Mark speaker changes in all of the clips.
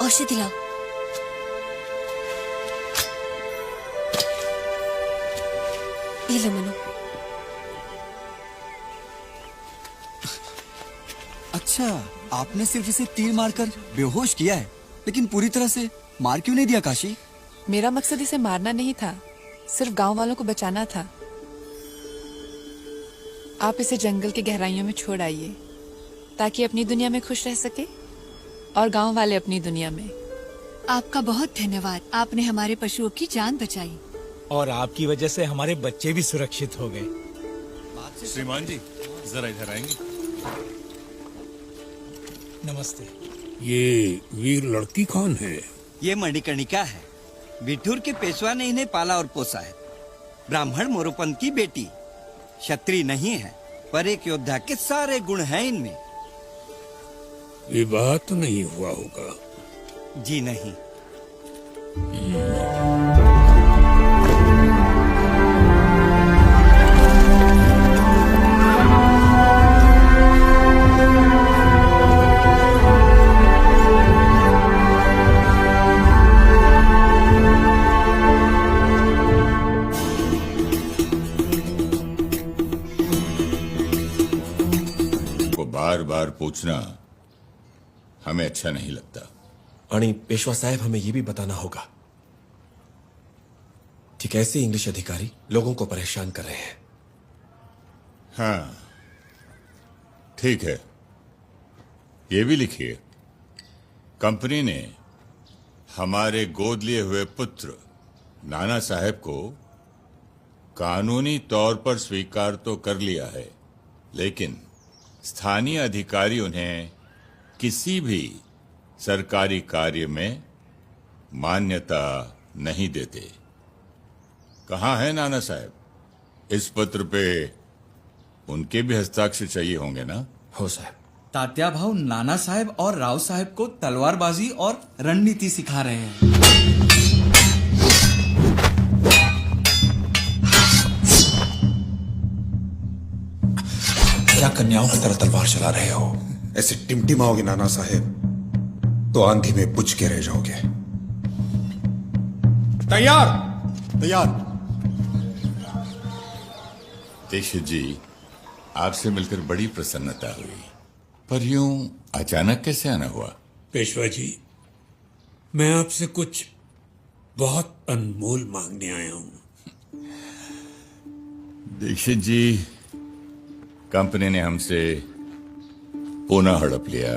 Speaker 1: औषधि लाओ। ये लो मनु।
Speaker 2: अच्छा, आपने सिर्फ इसे तीर मारकर बेहोश किया है, लेकिन पूरी तरह से मार क्यों नहीं दिया काशी?
Speaker 3: मेरा मकसद इसे मारना नहीं था, सिर्फ गांव वालों को बचाना था। आप इसे जंगल की गहराइयों में छोड़ आइए ताकि अपनी दुनिया में खुश रह सके और गांव वाले अपनी दुनिया में।
Speaker 1: आपका बहुत धन्यवाद, आपने हमारे पशुओं की जान बचाई।
Speaker 4: और आपकी वजह से हमारे बच्चे भी सुरक्षित हो गए।
Speaker 5: श्रीमान जी, जरा इधर आएंगे।
Speaker 4: नमस्ते।
Speaker 6: ये वीर लड़की कौन है?
Speaker 7: ये मणिकर्णिका है। बिठूर के पेशवा ने इन्हें पाला और पोसा है। ब्राह्मण मोरोपंत की बेटी, क्षत्रिय नहीं है, पर एक योद्धा के सारे गुण हैं इनमें।
Speaker 6: विवाह तो नहीं हुआ होगा?
Speaker 7: जी नहीं।
Speaker 5: बार बार पूछना हमें अच्छा नहीं लगता।
Speaker 8: आणि पेशवा साहब, हमें यह भी बताना होगा कि कैसे इंग्लिश अधिकारी लोगों को परेशान कर रहे हैं।
Speaker 5: हाँ, ठीक है, ये भी लिखिए। कंपनी ने हमारे गोद लिए हुए पुत्र नाना साहब को कानूनी तौर पर स्वीकार तो कर लिया है, लेकिन स्थानीय अधिकारी उन्हें किसी भी सरकारी कार्य में मान्यता नहीं देते। कहाँ है नाना साहब? इस पत्र पे उनके भी हस्ताक्षर चाहिए होंगे ना?
Speaker 8: हो साहब।
Speaker 9: तात्या भाव नाना साहब और राव साहब को तलवारबाजी और रणनीति सिखा रहे हैं।
Speaker 8: क्या कन्याओं की तरह तलवार चला रहे हो?
Speaker 10: ऐसे टिमटिमाओगे नाना साहेब तो आंधी में बुझ के रह जाओगे।
Speaker 9: तैयार।
Speaker 10: तैयार।
Speaker 5: दीक्षित जी, आपसे मिलकर बड़ी प्रसन्नता हुई, पर यूं अचानक कैसे आना हुआ?
Speaker 6: पेशवा जी, मैं आपसे कुछ बहुत अनमोल मांगने आया हूं।
Speaker 5: दीक्षित जी, कंपनी ने हमसे पुनः हड़प लिया।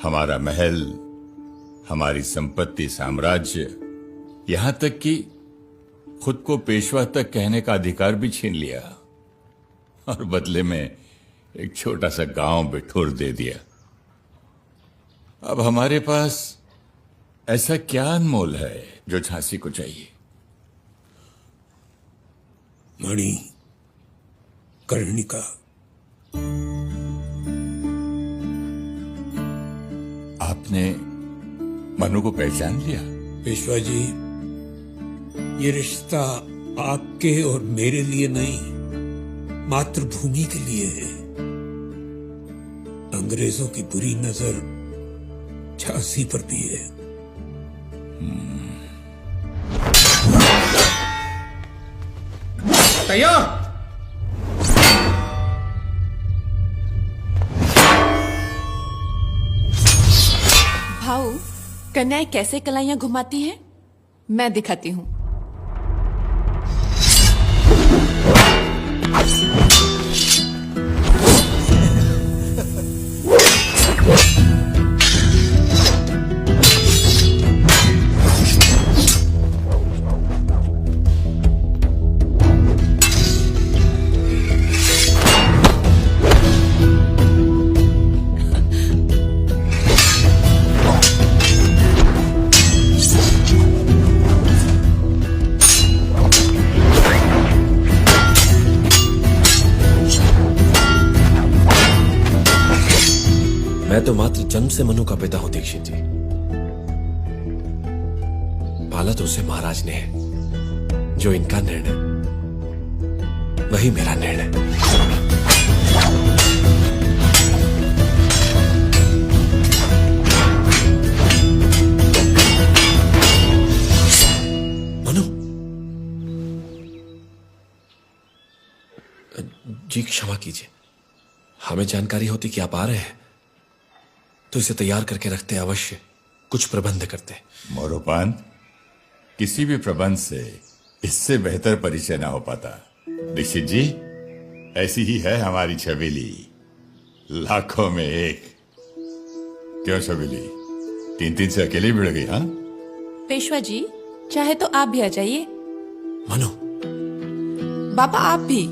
Speaker 5: हमारा महल, हमारी संपत्ति, साम्राज्य, यहां तक कि खुद को पेशवा तक कहने का अधिकार भी छीन लिया, और बदले में एक छोटा सा गांव बिठूर दे दिया। अब हमारे पास ऐसा क्या अनमोल है जो झांसी को चाहिए?
Speaker 6: मणि कर्णिका।
Speaker 5: आपने मनु को पहचान लिया?
Speaker 6: पेशवा जी, ये रिश्ता आपके और मेरे लिए नहीं, मातृभूमि के लिए है। अंग्रेजों की बुरी नजर झांसी पर भी है।
Speaker 9: तैयार।
Speaker 3: भाऊ, कन्याएं कैसे कलाइयां घुमाती हैं, मैं दिखाती हूँ।
Speaker 8: मैं तो मात्र जन्म से मनु का पिता हूं दीक्षित जी। पाला तो उसे महाराज ने है। जो इनका निर्णय वही मेरा निर्णय। जी क्षमा कीजिए, हमें जानकारी होती कि आप आ रहे हैं तो इसे तैयार करके रखते, अवश्य कुछ प्रबंध करते।
Speaker 5: मोरोपान, किसी भी प्रबंध से इससे बेहतर परिचय ना हो पाता। दीक्षित जी, ऐसी ही है हमारी छबीली, लाखों में एक। क्यों छबीली, 3-3 से अकेले भिड़ गई? हाँ
Speaker 3: पेशवा जी, चाहे तो आप भी आ जाइए।
Speaker 8: मनु,
Speaker 3: बाबा आप भी।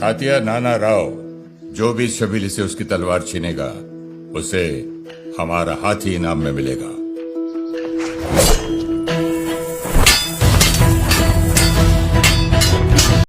Speaker 5: तात्या नाना राव, जो भी छबीली से उसकी तलवार छीनेगा उसे हमारा हाथी इनाम में मिलेगा।